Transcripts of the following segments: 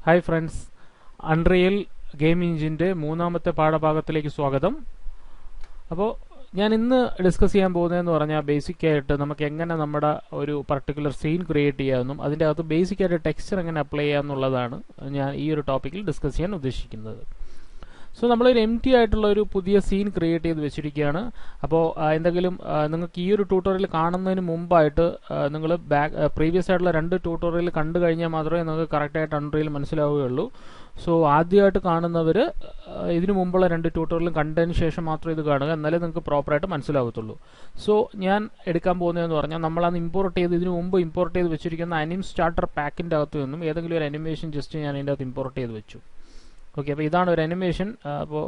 Hi friends, unreal game എഞ്ചിൻ്റെ മൂന്നാമത്തെ പാഠഭാഗത്തിലേക്ക് സ്വാഗതം. അപ്പോൾ ഞാൻ ഇന്ന് ഡിസ്കസ് ചെയ്യാൻ പോകുന്നതെന്ന് പറഞ്ഞാൽ ബേസിക്കായിട്ട് നമുക്ക് എങ്ങനെ നമ്മുടെ ഒരു പർട്ടിക്കുലർ സീൻ ക്രിയേറ്റ് ചെയ്യാമെന്നും അതിൻ്റെ അകത്ത് ബേസിക്കായിട്ട് ടെക്സ്ചർ എങ്ങനെ അപ്ലൈ ചെയ്യാമെന്നുള്ളതാണ് ഞാൻ ഈ ഒരു ടോപ്പിക്കിൽ ഡിസ്കസ് ചെയ്യാൻ ഉദ്ദേശിക്കുന്നത്. സോ നമ്മളൊരു എംറ്റി ആയിട്ടുള്ള ഒരു പുതിയ സീൻ ക്രിയേറ്റ് ചെയ്ത് വെച്ചിരിക്കുകയാണ്. അപ്പോൾ എന്തെങ്കിലും നിങ്ങൾക്ക് ഈ ഒരു ട്യൂട്ടോറിയൽ കാണുന്നതിന് മുമ്പായിട്ട് നിങ്ങൾ പ്രീവിയസ് ആയിട്ടുള്ള 2 ട്യൂട്ടോറിയൽ കണ്ടു കഴിഞ്ഞാൽ മാത്രമേ നിങ്ങൾക്ക് കറക്റ്റായിട്ട് അൺറിയൽ മനസ്സിലാവുകയുള്ളൂ. സോ ആദ്യമായിട്ട് കാണുന്നവർ ഇതിനു മുമ്പുള്ള 2 ട്യൂട്ടോറിയലും കണ്ടതിന് ശേഷം മാത്രം ഇത് കാണുക, എന്നാലേ നിങ്ങൾക്ക് പ്രോപ്പറായിട്ട് മനസ്സിലാവത്തുള്ളൂ. സോ ഞാൻ എടുക്കാൻ പോകുന്നതെന്ന് പറഞ്ഞാൽ നമ്മളന്ന് ഇതിനു മുമ്പ് ഇമ്പോർട്ട് ചെയ്ത് വെച്ചിരിക്കുന്ന അനിം സ്റ്റാർട്ടർ പാക്കിൻ്റെ അകത്ത് നിന്നും ഏതെങ്കിലും ഒരു അനിമേഷൻ ജസ്റ്റ് ഞാൻ ഇതിൻ്റെ അകത്ത് ഇമ്പോർട്ട് ചെയ്ത് വെച്ചു. ഓക്കെ, അപ്പോൾ ഇതാണ് ഒരു അനിമേഷൻ. അപ്പോൾ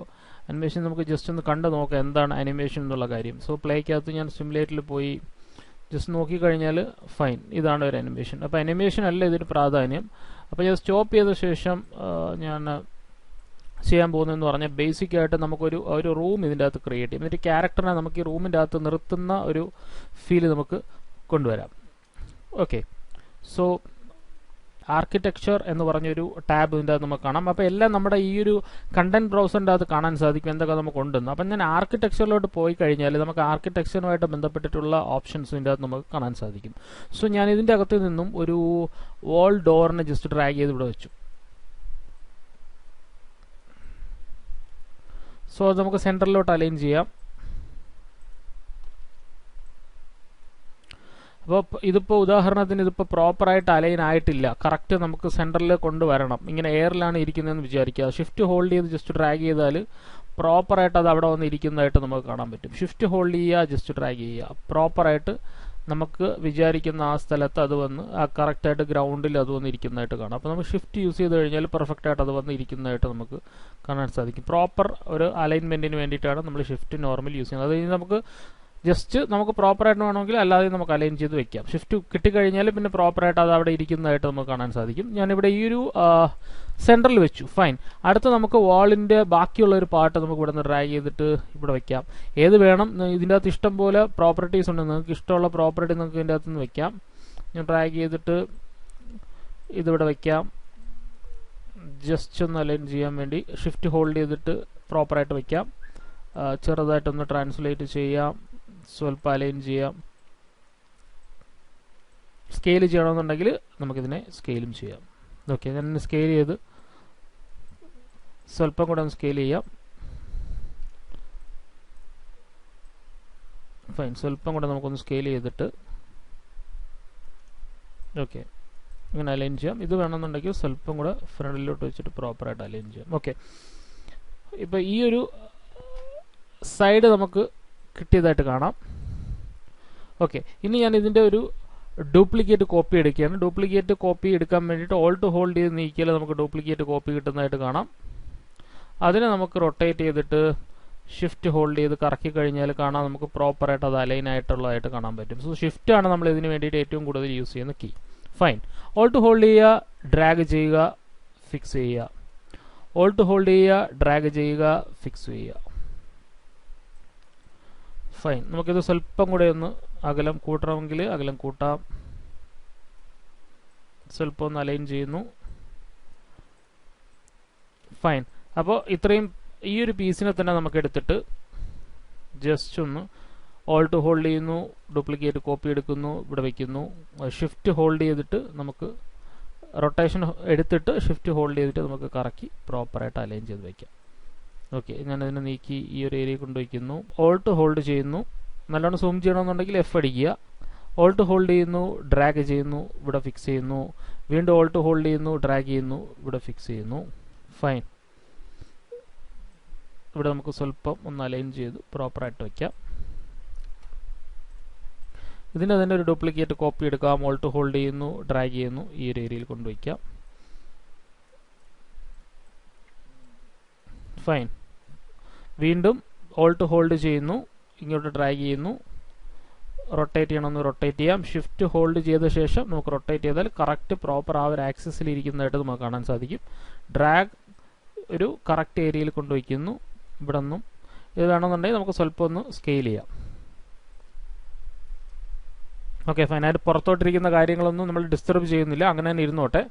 അനിമേഷൻ നമുക്ക് ജസ്റ്റ് ഒന്ന് കണ്ടു നോക്കാം എന്താണ് അനിമേഷൻ എന്നുള്ള കാര്യം. സോ പ്ലേക്കകത്ത് ഞാൻ സിമുലേറ്ററിൽ പോയി ജസ്റ്റ് നോക്കിക്കഴിഞ്ഞാൽ ഫൈൻ, ഇതാണ് ഒരു അനിമേഷൻ. അപ്പോൾ അനിമേഷൻ അല്ല ഇതിന് പ്രാധാന്യം. അപ്പോൾ ഞാൻ സ്റ്റോപ്പ് ചെയ്ത ശേഷം ഞാൻ ചെയ്യാൻ പോകുന്നതെന്ന് പറഞ്ഞാൽ ബേസിക്കായിട്ട് നമുക്കൊരു റൂം ഇതിൻ്റെ അകത്ത് ക്രിയേറ്റ് ചെയ്യും. എന്നിട്ട് ക്യാരക്ടറിനെ നമുക്ക് ഈ റൂമിൻ്റെ അകത്ത് നിർത്തുന്ന ഒരു ഫീൽ നമുക്ക് കൊണ്ടുവരാം. ഓക്കെ, സോ ആർക്കിടെക്ചർ എന്ന് പറഞ്ഞൊരു ടാബ് ഇതിൻ്റെ അകത്ത് നമുക്ക് കാണാം. അപ്പോൾ എല്ലാം നമ്മുടെ ഈ ഒരു കണ്ടന്റ് ബ്രൗസറിൻ്റെ അകത്ത് കാണാൻ സാധിക്കും എന്തൊക്കെ നമുക്ക് ഉണ്ടെന്ന്. അപ്പം ഞാൻ ആർക്കിടെക്ചറിലോട്ട് പോയി കഴിഞ്ഞാൽ നമുക്ക് ആർക്കിടെക്ചറുമായിട്ട് ബന്ധപ്പെട്ടിട്ടുള്ള ഓപ്ഷൻസ് ഇതിൻ്റെ അകത്ത് നമുക്ക് കാണാൻ സാധിക്കും. സോ ഞാൻ ഇതിൻ്റെ അകത്ത് നിന്നും ഒരു വാൾ ഡോറിനെ ജസ്റ്റ് ഡ്രാഗ് ചെയ്ത് ഇവിടെ വെച്ചു. സോ അത് നമുക്ക് സെൻറ്ററിലോട്ട് അലൈൻ ചെയ്യാം. അപ്പോൾ ഇതിപ്പോൾ ഉദാഹരണത്തിന് ഇതിപ്പോൾ പ്രോപ്പറായിട്ട് അലൈൻ ആയിട്ടില്ല, കറക്റ്റ് നമുക്ക് സെൻറ്ററിൽ കൊണ്ടുവരണം. ഇങ്ങനെ എയറിലാണ് ഇരിക്കുന്നതെന്ന് വിചാരിക്കുക. ഷിഫ്റ്റ് ഹോൾഡ് ചെയ്ത് ജസ്റ്റ് ഡ്രാഗ് ചെയ്താൽ പ്രോപ്പറായിട്ട് അത് അവിടെ വന്ന് ഇരിക്കുന്നതായിട്ട് നമുക്ക് കാണാൻ പറ്റും. ഷിഫ്റ്റ് ഹോൾഡ് ചെയ്യുക, ജസ്റ്റ് ഡ്രാഗ് ചെയ്യുക, പ്രോപ്പറായിട്ട് നമുക്ക് വിചാരിക്കുന്ന ആ സ്ഥലത്ത് അത് വന്ന് ആ കറക്റ്റായിട്ട് ഗ്രൗണ്ടിൽ അത് വന്ന് ഇരിക്കുന്നതായിട്ട് കാണാം. അപ്പോൾ നമുക്ക് ഷിഫ്റ്റ് യൂസ് ചെയ്ത് കഴിഞ്ഞാൽ പെർഫെക്റ്റായിട്ട് അത് വന്ന് ഇരിക്കുന്നതായിട്ട് നമുക്ക് കാണാൻ സാധിക്കും. പ്രോപ്പർ ഒരു അലൈൻമെൻറ്റിന് വേണ്ടിയിട്ടാണ് നമ്മൾ ഷിഫ്റ്റ് നോർമൽ യൂസ് ചെയ്യുന്നത്. അത് കഴിഞ്ഞ് നമുക്ക് ജസ്റ്റ് നമുക്ക് പ്രോപ്പറായിട്ട് വേണമെങ്കിൽ അല്ലാതെ നമുക്ക് അലൈൻ ചെയ്ത് വെക്കാം. ഷിഫ്റ്റ് കിട്ടിക്കഴിഞ്ഞാൽ പിന്നെ പ്രോപ്പറായിട്ട് അത് അവിടെ ഇരിക്കുന്നതായിട്ട് നമുക്ക് കാണാൻ സാധിക്കും. ഞാനിവിടെ ഈ ഒരു സെൻറ്ററിൽ വെച്ചു. ഫൈൻ. അടുത്ത് നമുക്ക് വാളിൻ്റെ ബാക്കിയുള്ള ഒരു പാർട്ട് നമുക്ക് ഇവിടെ നിന്ന് ഡ്രാഗ് ചെയ്തിട്ട് ഇവിടെ വെക്കാം. ഏത് വേണം, ഇതിൻ്റെ അകത്ത് ഇഷ്ടം പോലെ പ്രോപ്പർട്ടീസ് ഉണ്ട്. നിങ്ങൾക്ക് ഇഷ്ടമുള്ള പ്രോപ്പർട്ടി നിങ്ങൾക്ക് ഇതിൻ്റെ അകത്ത് നിന്ന് വെക്കാം. ഞാൻ ഡ്രാഗ് ചെയ്തിട്ട് ഇതിവിടെ വെക്കാം. ജസ്റ്റ് ഒന്ന് അലൈൻ ചെയ്യാൻ വേണ്ടി ഷിഫ്റ്റ് ഹോൾഡ് ചെയ്തിട്ട് പ്രോപ്പറായിട്ട് വെക്കാം. ചെറുതായിട്ടൊന്ന് ട്രാൻസ്ലേറ്റ് ചെയ്യാം, സ്വല്പം അലൈൻ ചെയ്യാം. സ്കെയിൽ ചെയ്യണമെന്നുണ്ടെങ്കിൽ നമുക്കിതിനെ സ്കെയിലും ചെയ്യാം. ഓക്കെ, ഞാൻ സ്കെയിൽ ചെയ്ത് സ്വല്പം കൂടെ ഒന്ന് സ്കെയിൽ ചെയ്യാം. ഫൈൻ, സ്വല്പം കൂടെ നമുക്കൊന്ന് സ്കെയിൽ ചെയ്തിട്ട് ഓക്കെ ഇങ്ങനെ അലൈൻ ചെയ്യാം. ഇത് വേണമെന്നുണ്ടെങ്കിൽ സ്വല്പം കൂടെ ഫ്രണ്ടിലോട്ട് വെച്ചിട്ട് പ്രോപ്പറായിട്ട് അലൈൻ ചെയ്യാം. ഓക്കെ, ഇപ്പോൾ ഈ ഒരു സൈഡ് നമുക്ക് കിട്ടിയതായിട്ട് കാണാം. ഓക്കെ, ഇനി ഞാൻ ഇതിൻ്റെ ഒരു ഡ്യൂപ്ലിക്കേറ്റ് കോപ്പി എടുക്കുകയാണ്. ഡ്യൂപ്ലിക്കേറ്റ് കോപ്പി എടുക്കാൻ വേണ്ടിയിട്ട് ഓൾട്ട് ഹോൾഡ് ചെയ്ത് നീക്കിയാൽ നമുക്ക് ഡ്യൂപ്ലിക്കേറ്റ് കോപ്പി കിട്ടുന്നതായിട്ട് കാണാം. അതിനെ നമുക്ക് റൊട്ടേറ്റ് ചെയ്തിട്ട് ഷിഫ്റ്റ് ഹോൾഡ് ചെയ്ത് കറക്കി കഴിഞ്ഞാൽ കാണാം നമുക്ക് പ്രോപ്പറായിട്ട് അത് അലൈൻ ആയിട്ടുള്ളതായിട്ട് കാണാൻ പറ്റും. സോ ഷിഫ്റ്റ് ആണ് നമ്മൾ ഇതിന് വേണ്ടിയിട്ട് ഏറ്റവും കൂടുതൽ യൂസ് ചെയ്യുന്ന കീ. ഫൈൻ, ഓൾട്ട് ഹോൾഡ് ചെയ്യുക, ഡ്രാഗ് ചെയ്യുക, ഫിക്സ് ചെയ്യുക. ഓൾട്ട് ഹോൾഡ് ചെയ്യുക, ഡ്രാഗ് ചെയ്യുക, ഫിക്സ് ചെയ്യുക. ഫൈൻ, നമുക്കിത് സ്വല്പം കൂടെ ഒന്ന് അകലം കൂട്ടണമെങ്കിൽ അകലം കൂട്ടാം. സ്വല്പം ഒന്ന് അലൈൻ ചെയ്യുന്നു. ഫൈൻ, അപ്പോൾ ഇത്രയും ഈ ഒരു പീസിനെ തന്നെ നമുക്ക് എടുത്തിട്ട് ജസ്റ്റ് ഒന്ന് ഓൾട്ട് ഹോൾഡ് ചെയ്യുന്നു, ഡ്യൂപ്ലിക്കേറ്റ് കോപ്പി എടുക്കുന്നു, ഇവിടെ വയ്ക്കുന്നു. ഷിഫ്റ്റ് ഹോൾഡ് ചെയ്തിട്ട് നമുക്ക് റൊട്ടേഷൻ എടുത്തിട്ട് ഷിഫ്റ്റ് ഹോൾഡ് ചെയ്തിട്ട് നമുക്ക് കറക്കി പ്രോപ്പറായിട്ട് അലൈൻ ചെയ്ത് വയ്ക്കാം. ഓക്കെ, ഞാനതിനെ നീക്കി ഈ ഒരു ഏരിയ കൊണ്ടുവയ്ക്കുന്നു. ഓൾട്ട് ഹോൾഡ് ചെയ്യുന്നു, നല്ലോണം സൂം ചെയ്യണമെന്നുണ്ടെങ്കിൽ F അടിക്കുക. ഓൾട്ട് ഹോൾഡ് ചെയ്യുന്നു, ഡ്രാഗ് ചെയ്യുന്നു, ഇവിടെ ഫിക്സ് ചെയ്യുന്നു. വീണ്ടും ഓൾട്ട് ഹോൾഡ് ചെയ്യുന്നു, ഡ്രാഗ് ചെയ്യുന്നു, ഇവിടെ ഫിക്സ് ചെയ്യുന്നു. ഫൈൻ, ഇവിടെ നമുക്ക് സ്വല്പം ഒന്ന് അലൈൻ ചെയ്ത് പ്രോപ്പറായിട്ട് വയ്ക്കാം. ഇതിന് തന്നെ ഒരു ഡ്യൂപ്ലിക്കേറ്റ് കോപ്പി എടുക്കാം. ഓൾട്ട് ഹോൾഡ് ചെയ്യുന്നു, ഡ്രാഗ് ചെയ്യുന്നു, ഈ ഒരു ഏരിയയിൽ കൊണ്ടുവയ്ക്കാം. ഫൈൻ, വീണ്ടും ഓൾട്ട് ഹോൾഡ് ചെയ്യുന്നു, ഇങ്ങോട്ട് ഡ്രാഗ് ചെയ്യുന്നു. റൊട്ടേറ്റ് ചെയ്യണമെന്ന് റൊട്ടേറ്റ് ചെയ്യാം. ഷിഫ്റ്റ് ഹോൾഡ് ചെയ്ത ശേഷം നമുക്ക് റൊട്ടേറ്റ് ചെയ്താൽ കറക്റ്റ് പ്രോപ്പർ ആ ഒരു ആക്സിസിൽ ഇരിക്കുന്നതായിട്ട് നമുക്ക് കാണാൻ സാധിക്കും. ഡ്രാഗ് ഒരു കറക്റ്റ് ഏരിയയിൽ കൊണ്ടുവയ്ക്കുന്നു. ഇവിടെ നിന്നും ഇത് വേണമെന്നുണ്ടെങ്കിൽ നമുക്ക് സ്വല്പം ഒന്ന് സ്കെയിൽ ചെയ്യാം. ഓക്കെ, ഫൈൻ, അതിന് പുറത്തോട്ടിരിക്കുന്ന കാര്യങ്ങളൊന്നും നമ്മൾ ഡിസ്റ്റർബ് ചെയ്യുന്നില്ല, അങ്ങനെ തന്നെ ഇരുന്നോട്ടെ.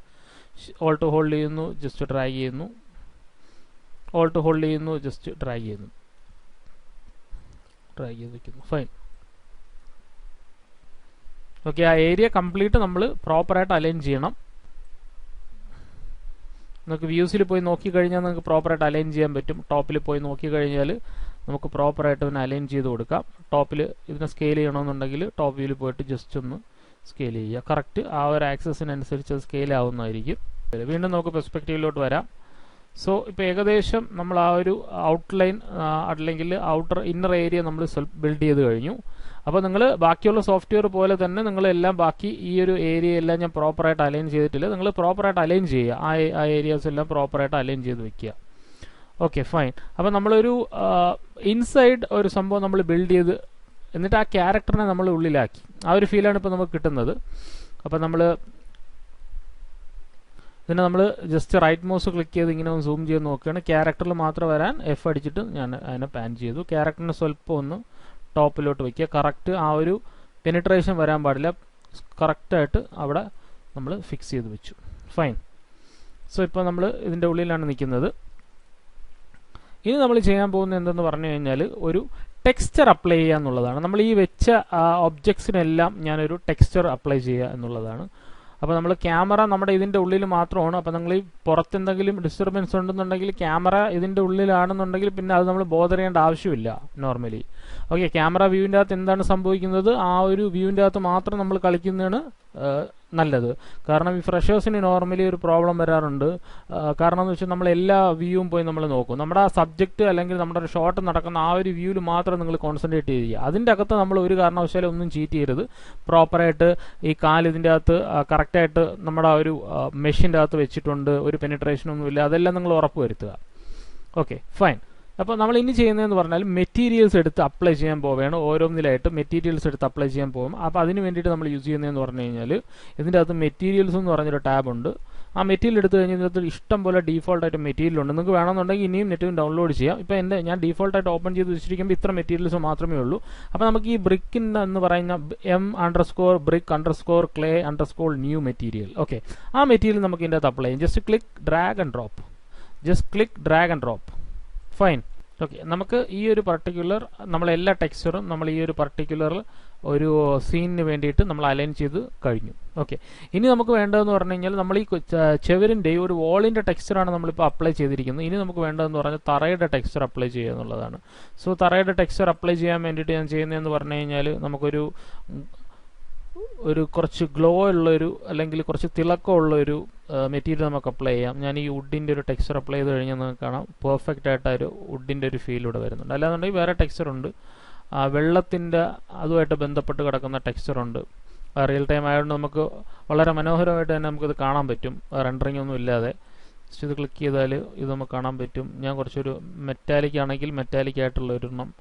ഓൾട്ട് ഹോൾഡ് ചെയ്യുന്നു, ജസ്റ്റ് ഡ്രാഗ് ചെയ്യുന്നു, ഓൾട്ട് ഹോൾഡ് ചെയ്യുന്നു, ജസ്റ്റ് ഡ്രാഗ് ചെയ്യുന്നു, ഡ്രാഗ് ചെയ്ത് വയ്ക്കുന്നു. ഫൈൻ. ഓക്കെ, ആ ഏരിയ കംപ്ലീറ്റ് നമ്മൾ പ്രോപ്പറായിട്ട് അലൈൻ ചെയ്യണം. നിങ്ങൾക്ക് വ്യൂസിൽ പോയി നോക്കിക്കഴിഞ്ഞാൽ നിങ്ങൾക്ക് പ്രോപ്പറായിട്ട് അലൈൻ ചെയ്യാൻ പറ്റും. ടോപ്പിൽ പോയി നോക്കിക്കഴിഞ്ഞാൽ നമുക്ക് പ്രോപ്പറായിട്ട് ഇതിനെ അലൈൻ ചെയ്ത് കൊടുക്കാം. ടോപ്പിൽ ഇതിനെ സ്കെയിൽ ചെയ്യണമെന്നുണ്ടെങ്കിൽ ടോപ്പ് വ്യൂവിൽ പോയിട്ട് ജസ്റ്റ് ഒന്ന് സ്കെയിൽ ചെയ്യുക. കറക്റ്റ് ആ ഒരു ആക്സസിനനുസരിച്ച് അത് സ്കെയിൽ ആവുന്നതായിരിക്കും. വീണ്ടും നമുക്ക് പെർസ്പെക്റ്റീവിലോട്ട് വരാം. സോ ഇപ്പോൾ ഏകദേശം നമ്മൾ ആ ഒരു ഔട്ട്ലൈൻ അല്ലെങ്കിൽ ഇന്നർ ഏരിയ നമ്മൾ ബിൽഡ് ചെയ്ത് കഴിഞ്ഞു. അപ്പോൾ നിങ്ങൾ ബാക്കിയുള്ള സോഫ്റ്റ്വെയർ പോലെ തന്നെ നിങ്ങളെല്ലാം ബാക്കി ഈ ഒരു ഏരിയ എല്ലാം ഞാൻ പ്രോപ്പറായിട്ട് അലൈൻ ചെയ്തിട്ടില്ല. നിങ്ങൾ പ്രോപ്പറായിട്ട് അലൈൻ ചെയ്യുക, ആ ഏരിയാസ് എല്ലാം പ്രോപ്പറായിട്ട് അലൈൻ ചെയ്ത് വെക്കുക. Okay, fine. അപ്പോൾ നമ്മളൊരു ഇൻസൈഡ് ഒരു സംഭവം നമ്മൾ ബിൽഡ് ചെയ്ത് എന്നിട്ട് ആ ക്യാരക്ടറിനെ നമ്മൾ ഉള്ളിലാക്കി. ആ ഒരു ഫീലാണ് ഇപ്പോൾ നമുക്ക് കിട്ടുന്നത്. അപ്പോൾ ഇതിനെ നമ്മൾ ജസ്റ്റ് റൈറ്റ് മൗസ് ക്ലിക്ക് ചെയ്ത് ഇങ്ങനെ ഒന്ന് സൂം ചെയ്ത് നോക്കുകയാണ്. ക്യാരക്ടറിൽ മാത്രം വരാൻ എഫ് അടിച്ചിട്ട് ഞാൻ അതിനെ പാൻ ചെയ്തു. ക്യാരക്ടറിനെ സ്വല്പം ഒന്ന് ടോപ്പിലോട്ട് വയ്ക്കുക. കറക്റ്റ് ആ ഒരു പെനിട്രേഷൻ വരാൻ പാടില്ല. കറക്റ്റായിട്ട് അവിടെ നമ്മൾ ഫിക്സ് ചെയ്ത് വെച്ചു. ഫൈൻ. സോ ഇപ്പോൾ നമ്മൾ ഇതിൻ്റെ ഉള്ളിലാണ് നിൽക്കുന്നത്. ഇനി നമ്മൾ ചെയ്യാൻ പോകുന്നത് എന്തെന്ന് പറഞ്ഞു കഴിഞ്ഞാൽ ഒരു ടെക്സ്ചർ അപ്ലൈ ചെയ്യുക എന്നുള്ളതാണ്. നമ്മൾ ഈ വെച്ച ഒബ്ജക്ട്സിനെല്ലാം ഞാനൊരു ടെക്സ്ചർ അപ്ലൈ ചെയ്യുക എന്നുള്ളതാണ്. അപ്പോൾ നമ്മൾ ക്യാമറ നമ്മുടെ ഇതിൻ്റെ ഉള്ളിൽ മാത്രമാണ്. അപ്പോൾ നിങ്ങൾ ഈ പുറത്തെന്തെങ്കിലും ഡിസ്റ്റർബൻസ് ഉണ്ടെന്നുണ്ടെങ്കിൽ ക്യാമറ ഇതിൻ്റെ ഉള്ളിലാണെന്നുണ്ടെങ്കിൽ പിന്നെ അത് നമ്മൾ ബോധർ ചെയ്യേണ്ട ആവശ്യമില്ല നോർമലി. ഓക്കെ, ക്യാമറ വ്യൂവിൻ്റെ അകത്ത് എന്താണ് സംഭവിക്കുന്നത്, ആ ഒരു വ്യൂവിൻ്റെ അകത്ത് മാത്രം നമ്മൾ കളിക്കുന്നതാണ് നല്ലത്. കാരണം ഈ ഫ്രഷേഴ്സിന് നോർമലി ഒരു പ്രോബ്ലം വരാറുണ്ട്. കാരണം എന്ന് വെച്ചാൽ നമ്മൾ എല്ലാ വ്യൂവും പോയി നമ്മൾ നോക്കും. നമ്മുടെ ആ സബ്ജക്റ്റ് അല്ലെങ്കിൽ നമ്മുടെ ഒരു ഷോട്ട് നടക്കുന്ന ആ ഒരു വ്യൂവിൽ മാത്രം നിങ്ങൾ കോൺസെൻട്രേറ്റ് ചെയ്യുക. അതിൻ്റെ അകത്ത് നമ്മൾ ഒരു കാരണവശാലും ഒന്നും ചീറ്റ് ചെയ്യരുത്. പ്രോപ്പറായിട്ട് ഈ കാല് ഇതിൻ്റെ അകത്ത് കറക്റ്റായിട്ട് നമ്മുടെ ആ ഒരു മെഷീൻ്റെ അകത്ത് വെച്ചിട്ടുണ്ട്, ഒരു പെനിട്രേഷനൊന്നുമില്ല, അതെല്ലാം നിങ്ങൾ ഉറപ്പ് വരുത്തുക. Okay, fine. അപ്പോൾ നമ്മൾ ഇനി ചെയ്യുന്നതെന്ന് പറഞ്ഞാൽ മെറ്റീരിയൽസ് എടുത്ത് അപ്ലൈ ചെയ്യാൻ പോവുകയാണ്. ഓരോന്നിലായിട്ട് മെറ്റീരിയൽസ് എടുത്ത് അപ്ലൈ ചെയ്യാൻ പോകും. അപ്പോൾ അതിന് വേണ്ടിയിട്ട് നമ്മൾ യൂസ് ചെയ്യുന്നതെന്ന് പറഞ്ഞു കഴിഞ്ഞാൽ ഇതിൻ്റെ അകത്ത് മെറ്റീരിയൽസ് എന്ന് പറഞ്ഞൊരു ടാബ് ഉണ്ട്. ആ മെറ്റീരിയൽ എടുത്ത് കഴിഞ്ഞാൽ ഇതിനകത്ത് ഇഷ്ടം പോലെ ഡീഫോൾട്ടായിട്ട് മെറ്റീരിയൽ ഉണ്ട്. നിങ്ങൾക്ക് വേണമെന്നുണ്ടെങ്കിൽ ഇനിയും നെറ്റും ഡൗൺലോഡ് ചെയ്യാം. ഇപ്പോൾ ഞാൻ ഡീഫോൾട്ടായിട്ട് ഓപ്പൺ ചെയ്ത് വെച്ചിരിക്കുമ്പോൾ ഇത്ര മെറ്റീരിയൽസ് മാത്രമേ ഉള്ളൂ. അപ്പോൾ നമുക്ക് ഈ ബ്രിക്കിൻ്റെ എന്ന് പറയുന്ന m_brick_clay_new മെറ്റീരിയൽ, ഓക്കെ, ആ മെറ്റീരിയൽ നമുക്ക് ഇതിൻ്റെ അകത്ത് അപ്ലൈ ചെയ്യാം. Just click drag and drop. Fine. Okay, നമുക്ക് ഈ ഒരു പർട്ടിക്കുലർ നമ്മളെല്ലാ ടെക്സ്ചറും നമ്മൾ ഈ ഒരു പർട്ടിക്കുലർ ഒരു സീനിന് വേണ്ടിയിട്ട് നമ്മൾ അലൈൻ ചെയ്ത് കഴിഞ്ഞു. ഓക്കെ, ഇനി നമുക്ക് വേണ്ടതെന്ന് പറഞ്ഞു കഴിഞ്ഞാൽ നമ്മൾ ഈ ചെവരിൻ്റെ ഒരു വോളിൻ്റെ ടെക്സ്ചറാണ് നമ്മളിപ്പോൾ അപ്ലൈ ചെയ്തിരിക്കുന്നത്. ഇനി നമുക്ക് വേണ്ടതെന്ന് പറഞ്ഞാൽ തറയുടെ ടെക്സ്ചർ അപ്ലൈ ചെയ്യുക എന്നുള്ളതാണ്. സോ തറയുടെ ടെക്സ്ചർ അപ്ലൈ ചെയ്യാൻ വേണ്ടിയിട്ട് ഞാൻ ചെയ്യുന്നതെന്ന് പറഞ്ഞു കഴിഞ്ഞാൽ നമുക്കൊരു കുറച്ച് ഗ്ലോ ഉള്ളൊരു അല്ലെങ്കിൽ കുറച്ച് തിളക്കമുള്ളൊരു മെറ്റീരിയൽ നമുക്ക് അപ്ലൈ ചെയ്യാം. ഞാൻ ഈ വുഡിൻ്റെ ഒരു ടെക്സ്ചർ അപ്ലൈ ചെയ്ത് കഴിഞ്ഞാൽ നിങ്ങൾക്ക് കാണാം പെർഫെക്റ്റ് ആയിട്ട് ഒരു വുഡിൻ്റെ ഒരു ഫീൽ ഇവിടെ വരുന്നുണ്ട്. അല്ലാന്നുണ്ടെങ്കിൽ വേറെ ടെക്സ്ചർ ഉണ്ട്, വെള്ളത്തിൻ്റെ അതുമായിട്ട് ബന്ധപ്പെട്ട് കിടക്കുന്ന ടെക്സ്ചർ ഉണ്ട്. റിയൽ ടൈം ആയതുകൊണ്ട് നമുക്ക് വളരെ മനോഹരമായിട്ട് തന്നെ നമുക്കിത് കാണാൻ പറ്റും, റെൻഡറിങ് ഒന്നും ഇല്ലാതെ. ജസ്റ്റ് ഇത് ക്ലിക്ക് ചെയ്താൽ ഇത് നമുക്ക് കാണാൻ പറ്റും. ഞാൻ കുറച്ചൊരു മെറ്റാലിക് ആണെങ്കിൽ മെറ്റാലിക് ആയിട്ടുള്ള ഒരെണ്ണം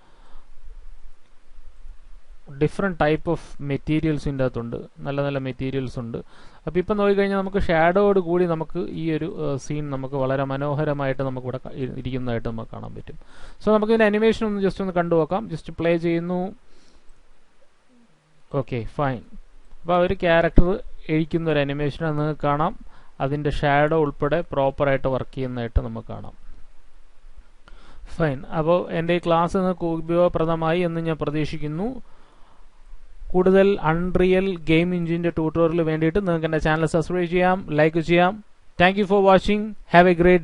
ഡിഫറെൻറ്റ് ടൈപ്പ് ഓഫ് മെറ്റീരിയൽസ് ഇതിൻ്റെ അകത്തുണ്ട്, നല്ല നല്ല മെറ്റീരിയൽസ് ഉണ്ട്. അപ്പോൾ ഇപ്പം നോക്കിക്കഴിഞ്ഞാൽ നമുക്ക് ഷാഡോയോട് കൂടി നമുക്ക് ഈ ഒരു സീൻ നമുക്ക് വളരെ മനോഹരമായിട്ട് നമുക്കിവിടെ ഇരിക്കുന്നതായിട്ട് നമുക്ക് കാണാൻ പറ്റും. സോ നമുക്കിതിൻ്റെ അനിമേഷൻ ഒന്ന് ജസ്റ്റ് ഒന്ന് കണ്ടു നോക്കാം. ജസ്റ്റ് പ്ലേ ചെയ്യുന്നു. Okay, fine. അപ്പോൾ ഒരു ക്യാരക്ടർ എഴിക്കുന്ന ഒരു അനിമേഷൻ നിങ്ങൾക്ക് കാണാം. അതിൻ്റെ ഷാഡോ ഉൾപ്പെടെ പ്രോപ്പറായിട്ട് വർക്ക് ചെയ്യുന്നതായിട്ട് നമുക്ക് കാണാം. ഫൈൻ. അപ്പോൾ എൻ്റെ ഈ ക്ലാസ് നിങ്ങൾക്ക് ഉപയോഗപ്രദമായി എന്ന് ഞാൻ പ്രതീക്ഷിക്കുന്നു. കൂടുതൽ അൺറിയൽ ഗെയിം എഞ്ചിൻ്റെ ട്യൂട്ടോറിയൽ വേണ്ടിയിട്ട് നിങ്ങൾക്ക് എൻ്റെ ചാനൽ സബ്സ്ക്രൈബ് ചെയ്യാം, ലൈക്ക് ചെയ്യാം. Thank you for watching. Have A great